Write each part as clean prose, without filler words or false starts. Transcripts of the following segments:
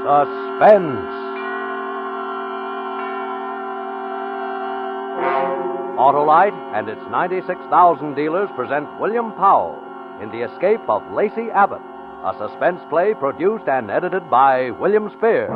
Suspense. Autolite and its 96,000 dealers present William Powell in The Escape of Lacey Abbott, a suspense play produced and edited by William Spear.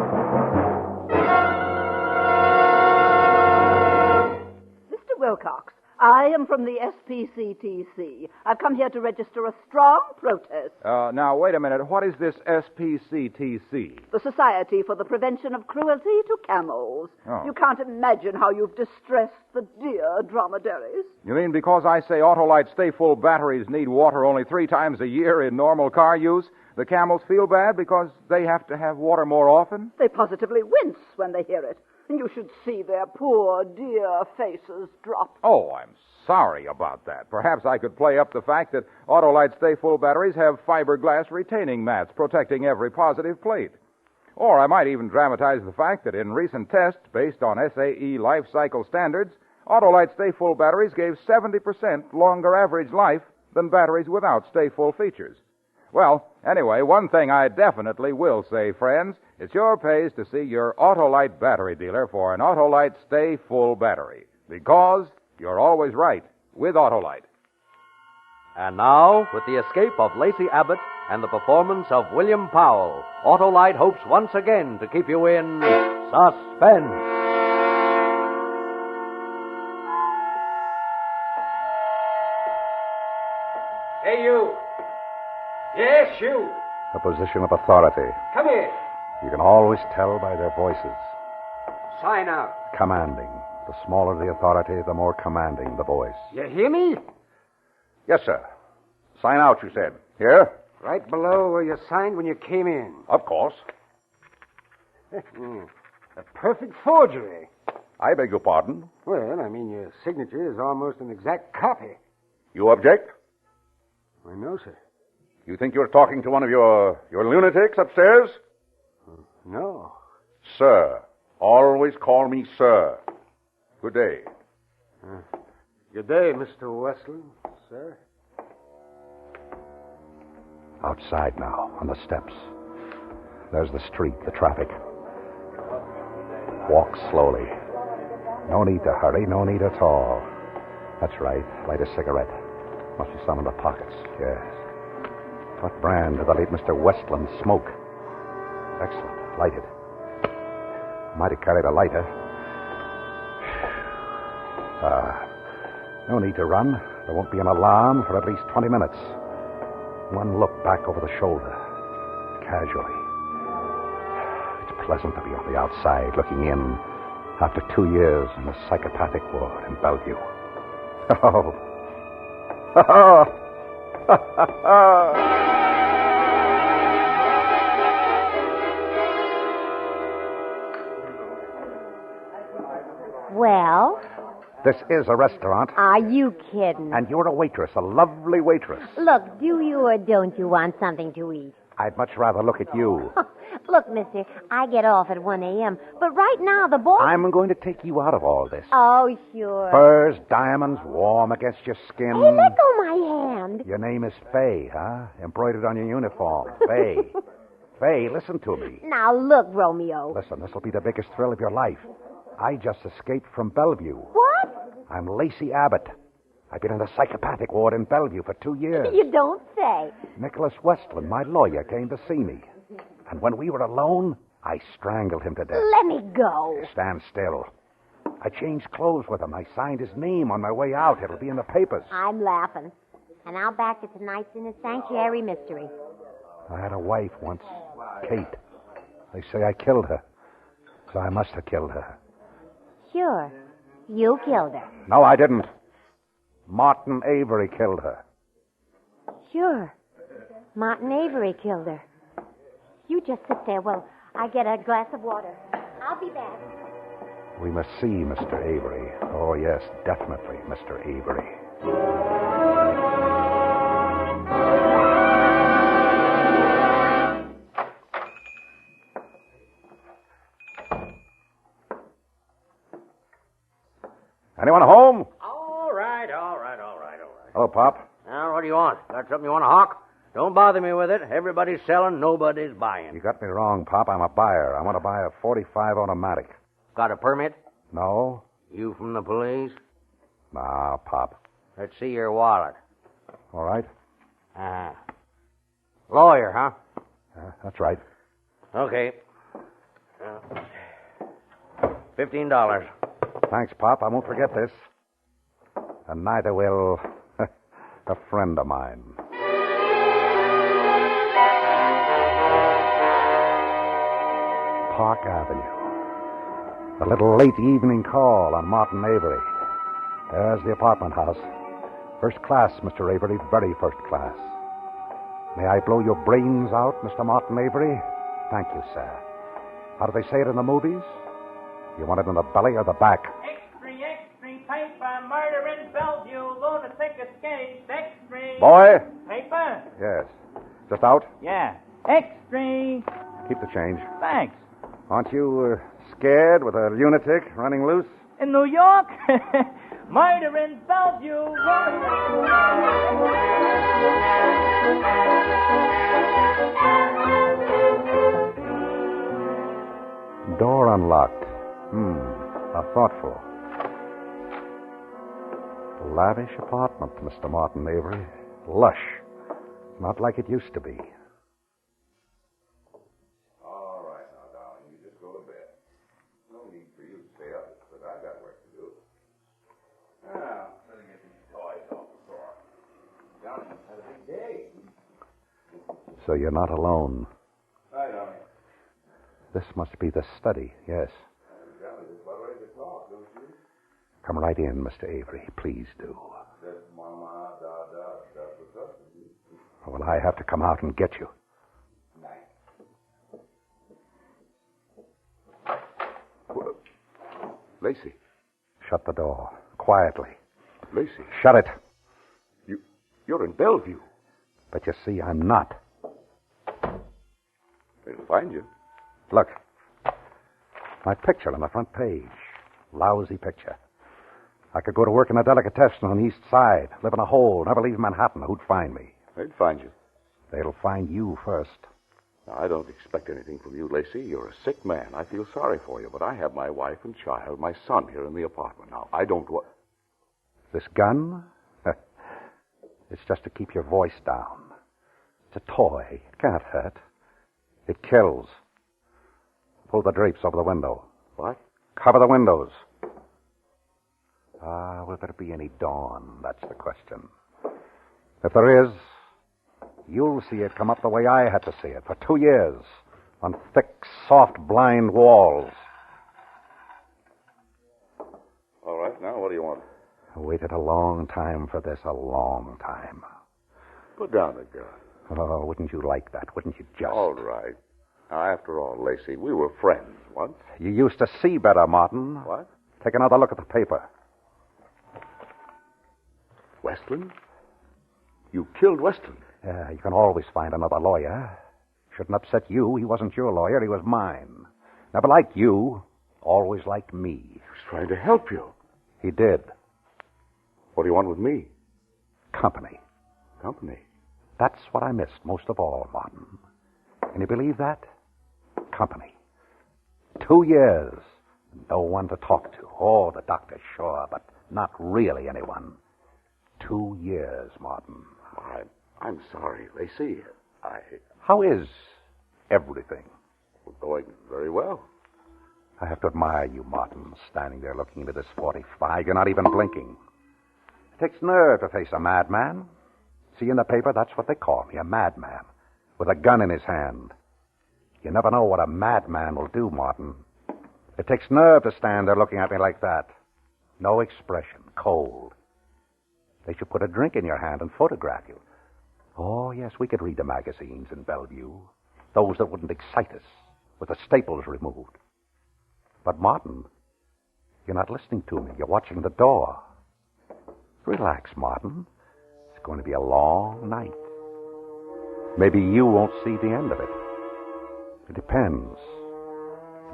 Mr. Wilcox, I am from the SPCTC. I've come here to register a strong protest. Now, wait a minute. What is this SPCTC? The Society for the Prevention of Cruelty to Camels. Oh. You can't imagine how you've distressed the dear dromedaries. You mean because I say Autolite Stay Full batteries need water only 3 times a year in normal car use, the camels feel bad because they have to have water more often? They positively wince when they hear it. And you should see their poor, dear faces drop. Oh, I'm sorry about that. Perhaps I could play up the fact that Autolite Stay Full batteries have fiberglass retaining mats protecting every positive plate. Or I might even dramatize the fact that in recent tests based on SAE life cycle standards, Autolite Stay Full batteries gave 70% longer average life than batteries without Stay Full features. Well, anyway, one thing I definitely will say, friends, it sure pays to see your Autolite battery dealer for an Autolite Stay Full battery. Because you're always right with Autolite. And now, with the escape of Lacey Abbott and the performance of William Powell, Autolite hopes once again to keep you in suspense. Hey, you. Yes, you. A position of authority. Come here. You can always tell by their voices. Sign out. Commanding. The smaller the authority, the more commanding the voice. You hear me? Yes, sir. Sign out, you said. Here? Right below where you signed when you came in. Of course. A perfect forgery. I beg your pardon. Well, I mean, your signature is almost an exact copy. You object? I know, sir. You think you're talking to one of your lunatics upstairs? No. Sir. Always call me sir. Good day. Good day, Mr. Westland, sir. Outside now, on the steps. There's the street, the traffic. Walk slowly. No need to hurry, no need at all. That's right. Light a cigarette. Must be some in the pockets, yes. What brand did the late Mr. Westland smoke? Excellent. Lighted. Might have carried a lighter. No need to run. There won't be an alarm for at least 20 minutes. One look back over the shoulder. Casually. It's pleasant to be on the outside looking in after 2 years in the psychopathic ward in Bellevue. Oh. Well? This is a restaurant. Are you kidding? And you're a waitress, a lovely waitress. Look, do you or don't you want something to eat? I'd much rather look at you. Look, mister, I get off at 1 a.m., but right now the boss... I'm going to take you out of all this. Oh, sure. Furs, diamonds, warm against your skin. Hey, let go my hand. Your name is Faye, huh? Embroidered on your uniform. Faye. Faye, listen to me. Now, look, Romeo. Listen, this will be the biggest thrill of your life. I just escaped from Bellevue. What? I'm Lacey Abbott. I've been in the psychopathic ward in Bellevue for 2 years. You don't say. Nicholas Westland, my lawyer, came to see me. And when we were alone, I strangled him to death. Let me go. Stand still. I changed clothes with him. I signed his name on my way out. It'll be in the papers. I'm laughing. And I'll back to tonight's in a sanctuary mystery. I had a wife once, Kate. They say I killed her. So I must have killed her. Sure. You killed her. No, I didn't. Martin Avery killed her. Sure. Martin Avery killed her. You just sit there while I get a glass of water. I'll be back. We must see Mr. Avery. Oh, yes, definitely, Mr. Avery. Anyone home? All right. Hello, Pop. Now, what do you want? Got something you want to hawk? Don't bother me with it. Everybody's selling, nobody's buying. You got me wrong, Pop. I'm a buyer. I want to buy a .45 automatic. Got a permit? No? You from the police? Nah, Pop. Let's see your wallet. All right. Lawyer, huh? That's right. Okay. $15. Thanks, Pop. I won't forget this. And neither will a friend of mine. Park Avenue. The little late evening call on Martin Avery. There's the apartment house. First class, Mr. Avery, very first class. May I blow your brains out, Mr. Martin Avery? Thank you, sir. How do they say it in the movies? You want it in the belly or the back? Extra, paper, murder in Bellevue, lunatic escapes, extra. Boy? Paper? Yes. Just out? Yeah. Extra. Keep the change. Thanks. Aren't you scared with a lunatic running loose? In New York? Murder in Bellevue, Door unlocked. How thoughtful. Lavish apartment, Mr. Martin Avery. Lush. Not like it used to be. All right, now, darling, you just go to bed. No need for you to stay up, but I've got work to do. Now, better get these toys off the floor. Johnny had a big day. So you're not alone. Hi, Johnny. This must be the study, yes. Johnny, just about ready to talk, don't you? Come right in, Mr. Avery. Please do. That's Mama, da, Well, I have to come out and get you. Lacey. Shut the door. Quietly. Lacey. Shut it. You're in Bellevue. But you see, I'm not. They'll find you. Look. My picture on the front page. Lousy picture. I could go to work in a delicatessen on the East Side, live in a hole, never leave Manhattan. Who'd find me? They'd find you. They'll find you first. Now, I don't expect anything from you, Lacey. You're a sick man. I feel sorry for you, but I have my wife and child, my son here in the apartment. Now, I don't want... This gun? It's just to keep your voice down. It's a toy. It can't hurt. It kills. Pull the drapes over the window. What? Cover the windows. Will there be any dawn? That's the question. If there is, you'll see it come up the way I had to see it for 2 years on thick, soft, blind walls. All right, now, what do you want? I waited a long time for this, a long time. Put down the gun. Oh, wouldn't you like that? Wouldn't you just? All right. Now, after all, Lacey, we were friends once. You used to see better, Martin. What? Take another look at the paper. Westland? You killed Westland. You can always find another lawyer. Shouldn't upset you. He wasn't your lawyer. He was mine. Never liked you. Always liked me. He was trying to help you. He did. What do you want with me? Company. Company? That's what I missed most of all, Martin. Can you believe that? Company. 2 years. No one to talk to. Oh, the doctor, sure, but not really anyone. 2 years, Martin. I'm sorry, Lacey. How is everything? Going very well. I have to admire you, Martin, standing there looking into this 45. You're not even blinking. It takes nerve to face a madman. See, in the paper, that's what they call me, a madman, with a gun in his hand. You never know what a madman will do, Martin. It takes nerve to stand there looking at me like that. No expression, cold. They should put a drink in your hand and photograph you. Oh, yes, we could read the magazines in Bellevue. Those that wouldn't excite us, with the staples removed. But, Martin, you're not listening to me. You're watching the door. Relax, Martin. It's going to be a long night. Maybe you won't see the end of it. It depends.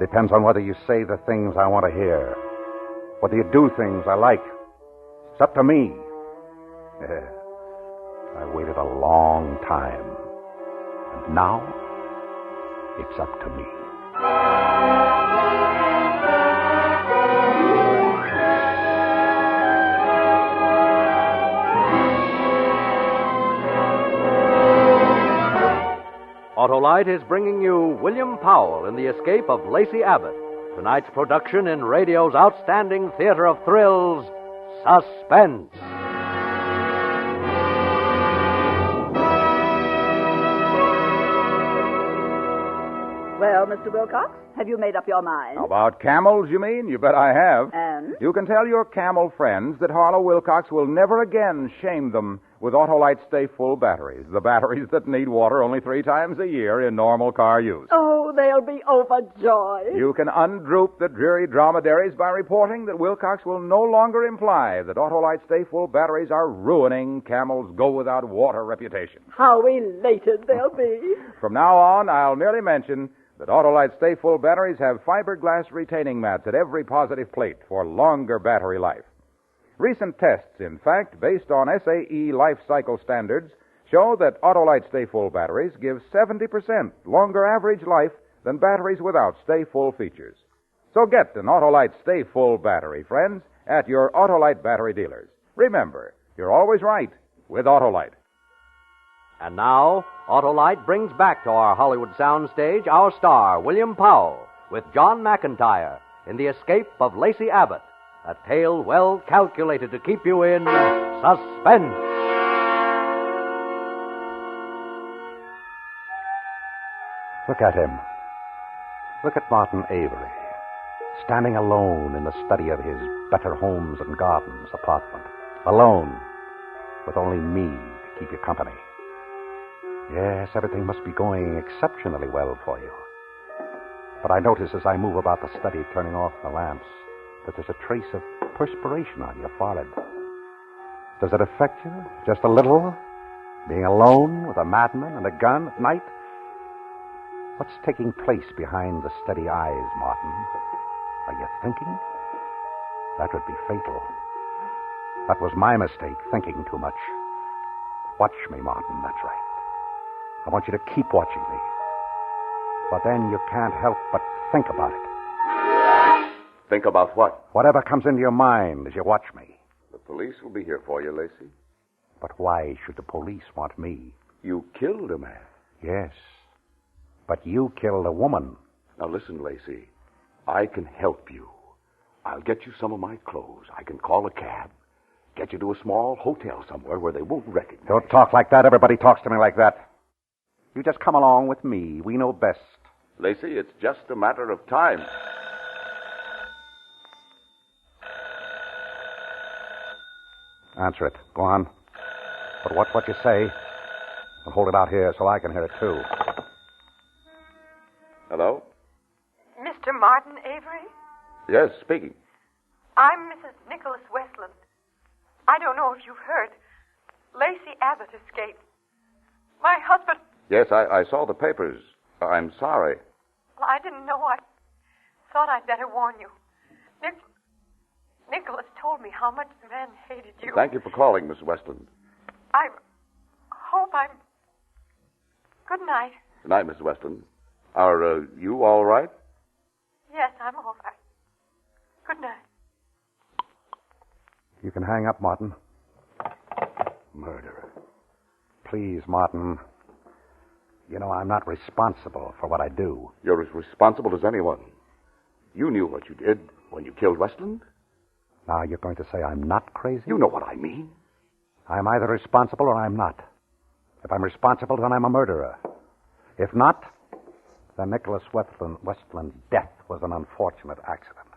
It depends on whether you say the things I want to hear, whether you do things I like. It's up to me. I waited a long time. And now, it's up to me. Autolite is bringing you William Powell in the escape of Lacey Abbott. Tonight's production in radio's outstanding theater of thrills, Suspense. Well, Mr. Wilcox, have you made up your mind? About camels, you mean? You bet I have. And? You can tell your camel friends that Harlow Wilcox will never again shame them with Autolite Stay Full batteries, the batteries that need water only 3 times a year in normal car use. Oh, they'll be overjoyed. You can undroop the dreary dromedaries by reporting that Wilcox will no longer imply that Autolite Stay Full batteries are ruining Camel's go-without-water reputation. How elated they'll be. From now on, I'll merely mention that Autolite Stay Full batteries have fiberglass retaining mats at every positive plate for longer battery life. Recent tests, in fact, based on SAE life cycle standards, show that Autolite Stay Full batteries give 70% longer average life than batteries without Stay Full features. So get an Autolite Stay Full battery, friends, at your Autolite battery dealers. Remember, you're always right with Autolite. And now, Autolite brings back to our Hollywood soundstage our star, William Powell, with John McIntyre in The Escape of Lacey Abbott, a tale well calculated to keep you in suspense. Look at him. Look at Martin Avery, standing alone in the study of his Better Homes and Gardens apartment. Alone, with only me to keep you company. Yes, everything must be going exceptionally well for you. But I notice as I move about the study, turning off the lamps, that there's a trace of perspiration on your forehead. Does it affect you just a little? Being alone with a madman and a gun at night? What's taking place behind the steady eyes, Martin? Are you thinking? That would be fatal. That was my mistake, thinking too much. Watch me, Martin, that's right. I want you to keep watching me. But then you can't help but think about it. Think about what? Whatever comes into your mind as you watch me. The police will be here for you, Lacey. But why should the police want me? You killed a man. Yes. But you killed a woman. Now listen, Lacey. I can help you. I'll get you some of my clothes. I can call a cab. Get you to a small hotel somewhere where they won't recognize you. Don't talk like that. Everybody talks to me like that. You just come along with me. We know best. Lacey, it's just a matter of time. Answer it. Go on. But watch what you say. And hold it out here so I can hear it, too. Hello? Mr. Martin Avery? Yes, speaking. I'm Mrs. Nicholas Westland. I don't know if you've heard. Lacey Abbott escaped. My husband... Yes, I saw the papers. I'm sorry. Well, I didn't know. I thought I'd better warn you. Nicholas told me how much the man hated you. Thank you for calling, Miss Westland. I hope I'm... Good night. Good night, Miss Westland. Are you all right? Yes, I'm all right. Good night. You can hang up, Martin. Murderer. Please, Martin. You know, I'm not responsible for what I do. You're as responsible as anyone. You knew what you did when you killed Westland. Now you're going to say I'm not crazy? You know what I mean. I'm either responsible or I'm not. If I'm responsible, then I'm a murderer. If not, then Nicholas Westland's death was an unfortunate accident.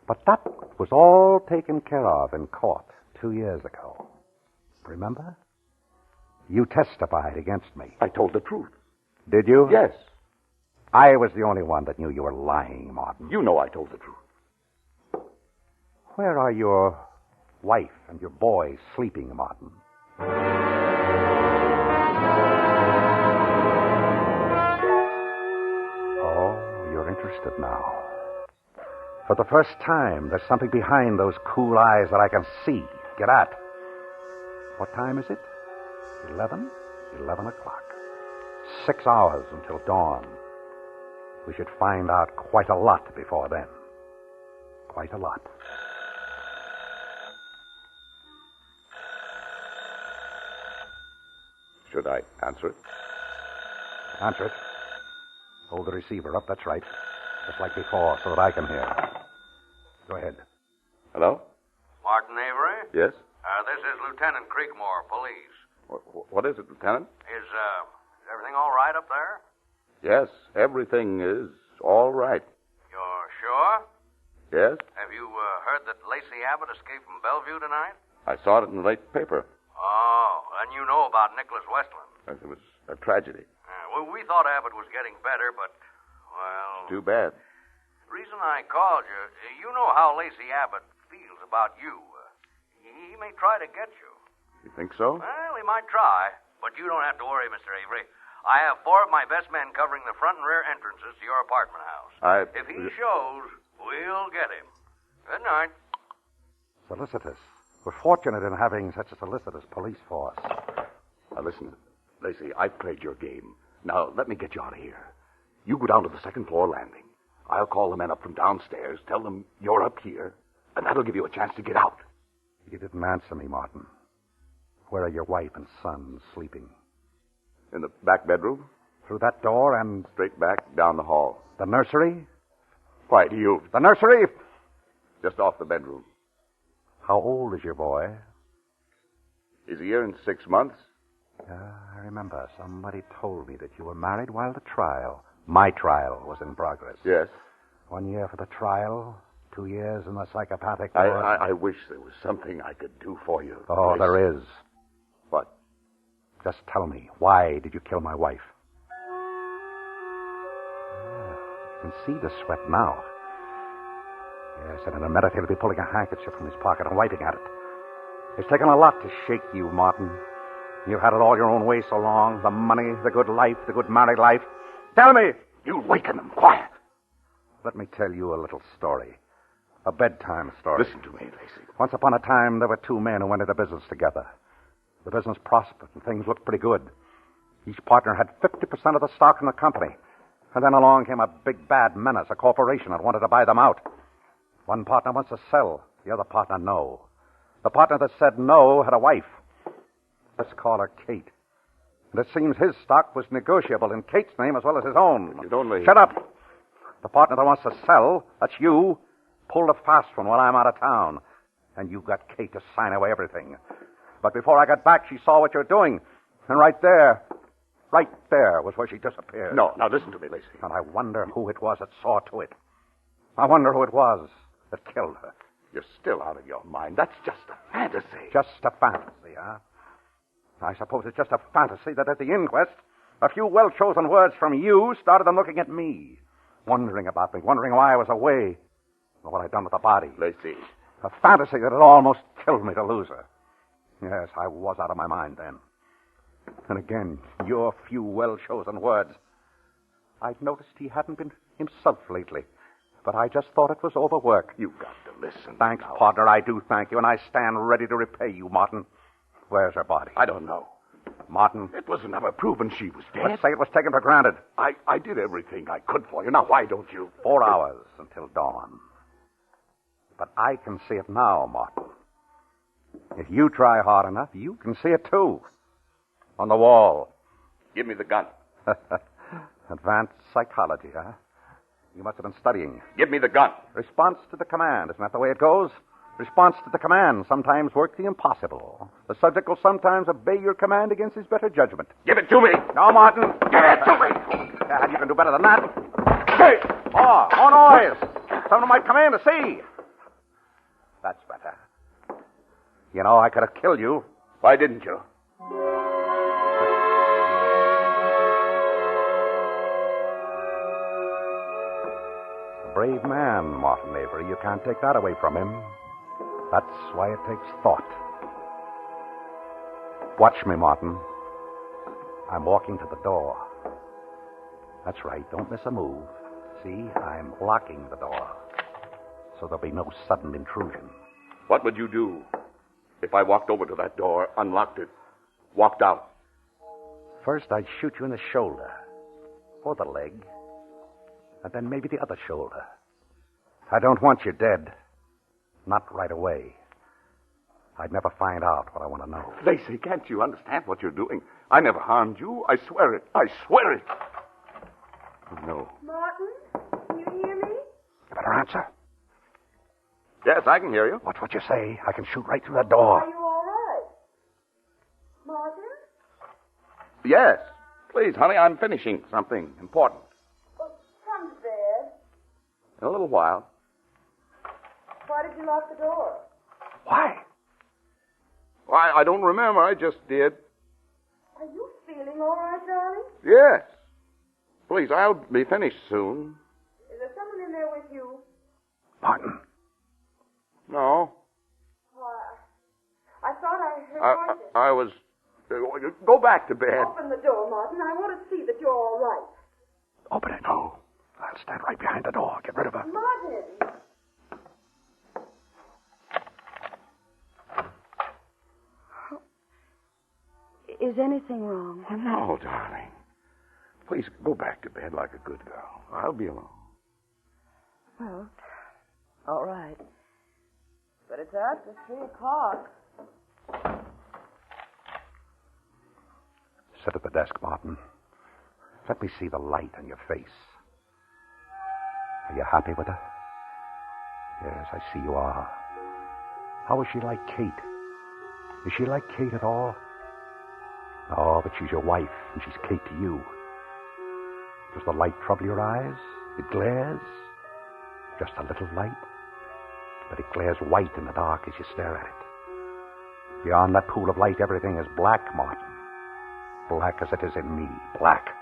But that was all taken care of in court 2 years ago. Remember? You testified against me. I told the truth. Did you? Yes. I was the only one that knew you were lying, Martin. You know I told the truth. Where are your wife and your boy sleeping, Martin? Oh, you're interested now. For the first time, there's something behind those cool eyes that I can see. Get at. What time is it? 11? 11 o'clock. 6 hours until dawn. We should find out quite a lot before then. Quite a lot. Should I answer it? Answer it. Hold the receiver up, that's right. Just like before, so that I can hear. Go ahead. Hello? Martin Avery? Yes? This is Lieutenant Creekmore, police. What is it, Lieutenant? Is everything all right up there? Yes, everything is all right. You're sure? Yes? Have you heard that Lacey Abbott escaped from Bellevue tonight? I saw it in the late paper. Oh, and you know about Nicholas Westland. It was a tragedy. Well, we thought Abbott was getting better, but, well... Too bad. The reason I called you, you know how Lacey Abbott feels about you. He may try to get you. You think so? Well, he might try, but you don't have to worry, Mr. Avery. I have 4 of my best men covering the front and rear entrances to your apartment house. If he shows, we'll get him. Good night. Solicitous. We're fortunate in having such a solicitous police force. Now, listen, Lacey, I've played your game. Now, let me get you out of here. You go down to the second floor landing. I'll call the men up from downstairs, tell them you're up here, and that'll give you a chance to get out. You didn't answer me, Martin. Where are your wife and son sleeping? In the back bedroom? Through that door and... Straight back, down the hall. The nursery? Why do you? The nursery? Just off the bedroom. How old is your boy? He's a year and 6 months. I remember somebody told me that you were married while the trial, my trial, was in progress. Yes. 1 year for the trial, 2 years in the psychopathic ward. I wish there was something I could do for you. Oh, Lacey. There is. What? Just tell me, why did you kill my wife? You can see the sweat now. Yes, and in a minute he'll be pulling a handkerchief from his pocket and wiping at it. It's taken a lot to shake you, Martin. You've had it all your own way so long. The money, the good life, the good married life. Tell me! You waken them. Quiet. Let me tell you a little story. A bedtime story. Listen to me, Lacey. Once upon a time, there were 2 men who went into business together. The business prospered and things looked pretty good. Each partner had 50% of the stock in the company. And then along came a big bad menace, a corporation that wanted to buy them out. One partner wants to sell, the other partner no. The partner that said no had a wife. Let's call her Kate. And it seems his stock was negotiable in Kate's name as well as his own. You'd only... Shut up! The partner that wants to sell, that's you, pulled a fast one while I'm out of town. And you got Kate to sign away everything. But before I got back, she saw what you're doing. And right there was where she disappeared. No, now listen to me, Lacey. And I wonder who it was that saw to it. I wonder who it was that killed her. You're still out of your mind. That's just a fantasy. Just a fantasy, huh? I suppose it's just a fantasy that at the inquest, a few well-chosen words from you started them looking at me, wondering about me, wondering why I was away, or what I'd done with the body. Lacey. A fantasy that had almost killed me to lose her. Yes, I was out of my mind then. And again, your few well-chosen words. I'd noticed he hadn't been himself lately, but I just thought it was overwork. You've got to listen. Thanks, now. partner, I do thank you, and I stand ready to repay you, Martin. Where's her body? I don't know. Martin? It was never proven she was dead. Let's say it was taken for granted. I did everything I could for you. Now, why don't you? 4 hours until dawn. But I can see it now, Martin. If you try hard enough, you can see it too. On the wall. Give me the gun. Advanced psychology, huh? You must have been studying. Give me the gun. Response to the command. Isn't that the way it goes? Response to the command sometimes work the impossible. The subject will sometimes obey your command against his better judgment. Give it to me. No, Martin. Give it to me. Yeah, you can do better than that. Hey! More noise. Someone might come in to see. That's better. You know, I could have killed you. Why didn't you? A brave man, Martin Avery. You can't take that away from him. That's why it takes thought. Watch me, Martin. I'm walking to the door. That's right. Don't miss a move. See, I'm locking the door. So there'll be no sudden intrusion. What would you do if I walked over to that door, unlocked it, walked out? First, I'd shoot you in the shoulder, or the leg, and then maybe the other shoulder. I don't want you dead. Not right away. I'd never find out what I want to know. Lacey, can't you understand what you're doing? I never harmed you. I swear it. I swear it. Oh, no. Martin, can you hear me? You better answer. Yes, I can hear you. Watch what you say. I can shoot right through that door. Are you all right? Martin? Yes. Please, honey, I'm finishing something important. Well, come to bed. In a little while. Why did you lock the door? Why? Why, I don't remember. I just did. Are you feeling all right, darling? Yes. Please, I'll be finished soon. Is there someone in there with you? Martin. No. Why, I thought I heard voices. I was... Go back to bed. Open the door, Martin. I want to see that you're all right. Open it. No. I'll stand right behind the door. Get rid of her. Martin! Is anything wrong? Oh, no, darling. Please, go back to bed like a good girl. I'll be alone. Well, all right. But it's after 3 o'clock. Sit at the desk, Martin. Let me see the light on your face. Are you happy with her? Yes, I see you are. How is she like Kate? Is she like Kate at all? Oh, but she's your wife, and she's Kate to you. Does the light trouble your eyes? It glares? Just a little light? But it glares white in the dark as you stare at it. Beyond that pool of light, everything is black, Martin. Black as it is in me. Black.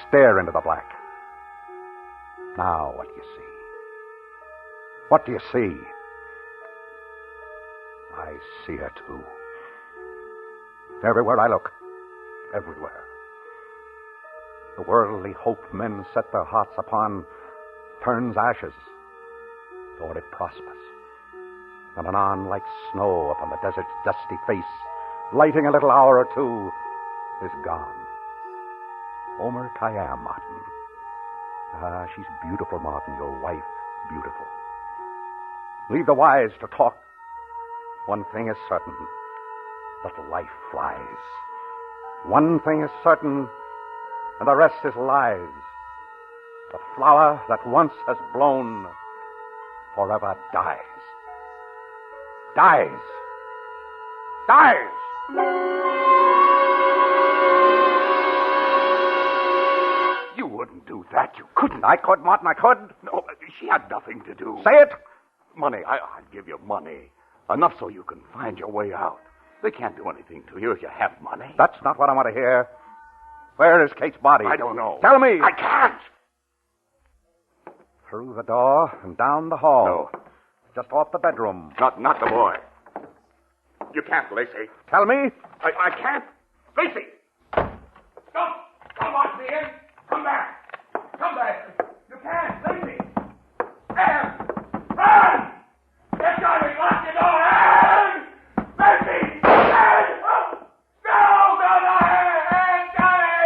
Stare into the black. Now, what do you see? What do you see? I see her, too. Everywhere I look. Everywhere. The worldly hope men set their hearts upon turns ashes, or it prospers. And anon, like snow upon the desert's dusty face, lighting a little hour or two, is gone. Omer Khayyam, Martin. Ah, she's beautiful, Martin, your wife, beautiful. Leave the wise to talk. One thing is certain, that life flies. One thing is certain, and the rest is lies. The flower that once has blown forever dies. Dies. Dies! You wouldn't do that. You couldn't. I could, Martin, I could. No, she had nothing to do. Say it. Money. I'd give you money. Enough so you can find your way out. They can't do anything to you if you have money. That's not what I want to hear. Where is Kate's body? I don't know. Tell me. I can't. Through the door and down the hall. No. Just off the bedroom. Not the boy. You can't, Lacey. Tell me. I can't. Lacey! Don't lock me in. Come back. Come back. You can't. Lacey. Anne! Run! Get Johnny. Lock the door. Anne! Lacey! Anne! Oh! No! Anne! Johnny!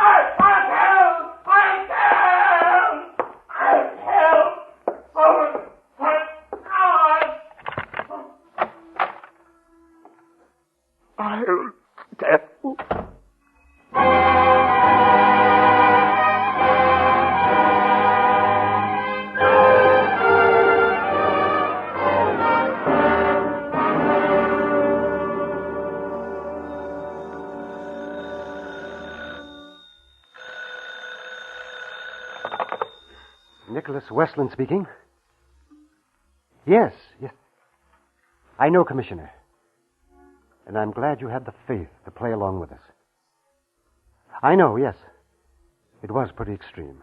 I'll help! Oh, I'll tell. Nicholas Westland speaking. Yes. I know, Commissioner. And I'm glad you had the faith to play along with us. I know, yes. It was pretty extreme.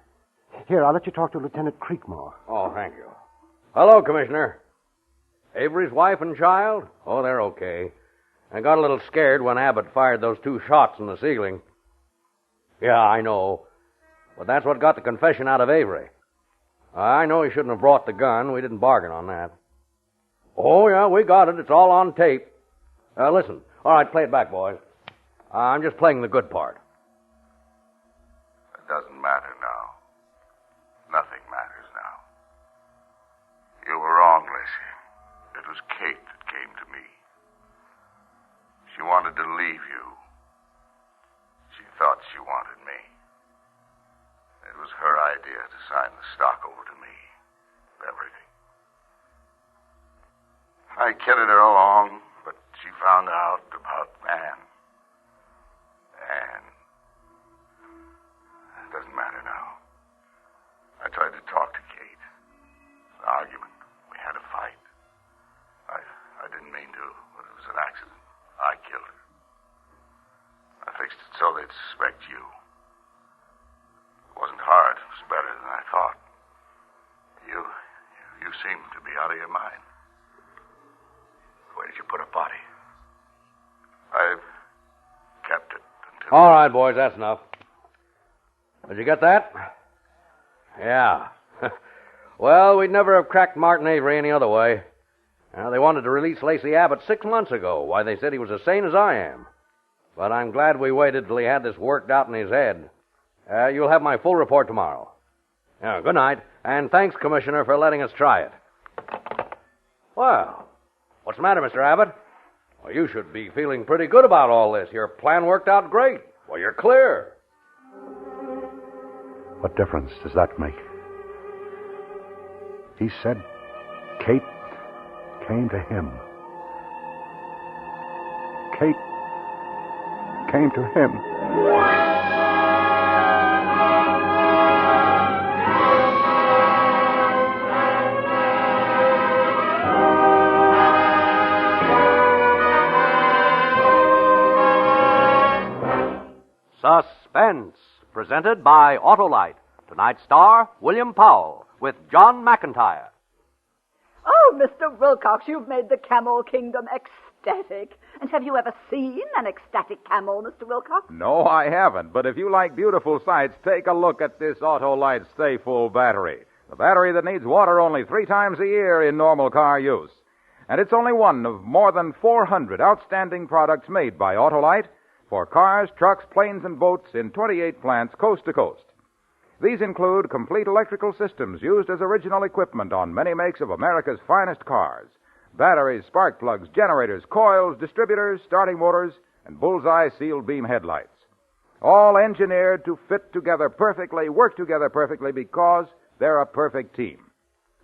Here, I'll let you talk to Lieutenant Creekmore. Oh, thank you. Hello, Commissioner. Avery's wife and child? Oh, they're okay. I got a little scared when Abbott fired those 2 shots in the ceiling. Yeah, I know. But that's what got the confession out of Avery. I know he shouldn't have brought the gun. We didn't bargain on that. Oh, yeah, we got it. It's all on tape. Listen. All right, play it back, boys. I'm just playing the good part. It doesn't matter now. Nothing matters now. You were wrong, Lacey. It was Kate that came to me. She wanted to leave you. She thought she wanted me. It was her idea to sign the stock over to me. Everything. I kidded her along, but she found out about Anne. Anne. It doesn't matter now. I tried to talk to Kate. An argument. We had a fight. I didn't mean to, but it was an accident. I killed her. I fixed it so they'd suspect you. It wasn't hard. It was better than I thought. You seem to be out of your mind. Where did you put a body? I've kept it until... All right, boys, that's enough. Did you get that? Yeah. Well, we'd never have cracked Martin Avery any other way. They wanted to release Lacey Abbott 6 months ago. Why, they said he was as sane as I am. But I'm glad we waited till he had this worked out in his head. You'll have my full report tomorrow. Good night, and thanks, Commissioner, for letting us try it. Well, what's the matter, Mr. Abbott? Well, you should be feeling pretty good about all this. Your plan worked out great. Well, you're clear. What difference does that make? He said Kate came to him. Kate came to him. Suspense, presented by Autolite. Tonight's star, William Powell, with John McIntyre. Oh, Mr. Wilcox, you've made the camel kingdom ecstatic. And have you ever seen an ecstatic camel, Mr. Wilcox? No, I haven't. But if you like beautiful sights, take a look at this Autolite Stay Full battery. The battery that needs water only 3 times a year in normal car use. And it's only one of more than 400 outstanding products made by Autolite for cars, trucks, planes, and boats in 28 plants coast to coast. These include complete electrical systems used as original equipment on many makes of America's finest cars. Batteries, spark plugs, generators, coils, distributors, starting motors, and bullseye sealed beam headlights. All engineered to fit together perfectly, work together perfectly because they're a perfect team.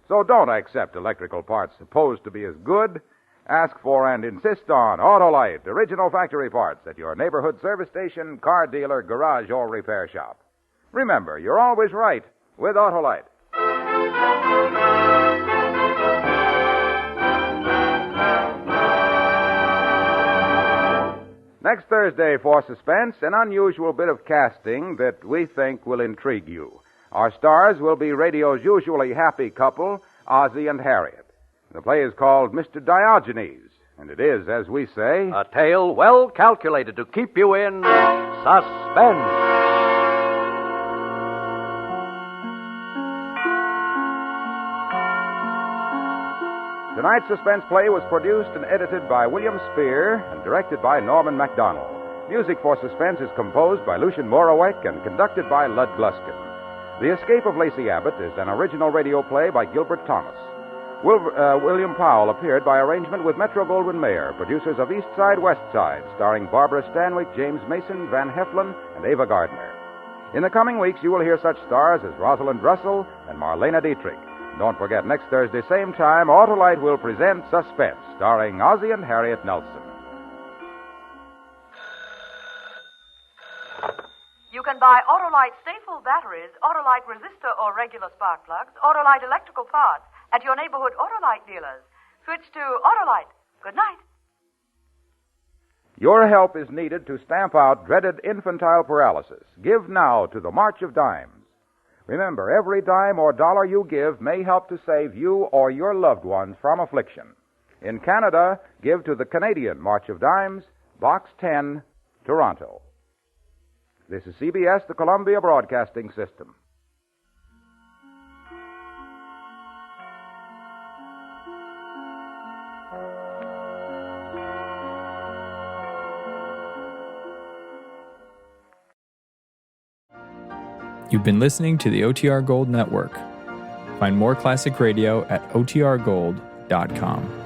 So don't accept electrical parts supposed to be as good. Ask for and insist on Autolite, original factory parts at your neighborhood service station, car dealer, garage, or repair shop. Remember, you're always right with Autolite. Next Thursday for Suspense, an unusual bit of casting that we think will intrigue you. Our stars will be radio's usually happy couple, Ozzie and Harriet. The play is called Mr. Diogenes, and it is, as we say, a tale well calculated to keep you in suspense. Tonight's suspense play was produced and edited by William Spear and directed by Norman MacDonald. Music for Suspense is composed by Lucien Moraweck and conducted by Lud Gluskin. The Escape of Lacey Abbott is an original radio play by Gilbert Thomas. William Powell appeared by arrangement with Metro-Goldwyn-Mayer, producers of East Side, West Side, starring Barbara Stanwyck, James Mason, Van Heflin, and Ava Gardner. In the coming weeks, you will hear such stars as Rosalind Russell and Marlena Dietrich. Don't forget, next Thursday, same time, Autolite will present Suspense, starring Ozzie and Harriet Nelson. You can buy Autolite Stay-Full batteries, Autolite resistor or regular spark plugs, Autolite electrical parts at your neighborhood Autolite dealers. Switch to Autolite. Good night. Your help is needed to stamp out dreaded infantile paralysis. Give now to the March of Dimes. Remember, every dime or dollar you give may help to save you or your loved ones from affliction. In Canada, give to the Canadian March of Dimes, Box 10, Toronto. This is CBS, the Columbia Broadcasting System. You've been listening to the OTR Gold Network. Find more classic radio at otrgold.com.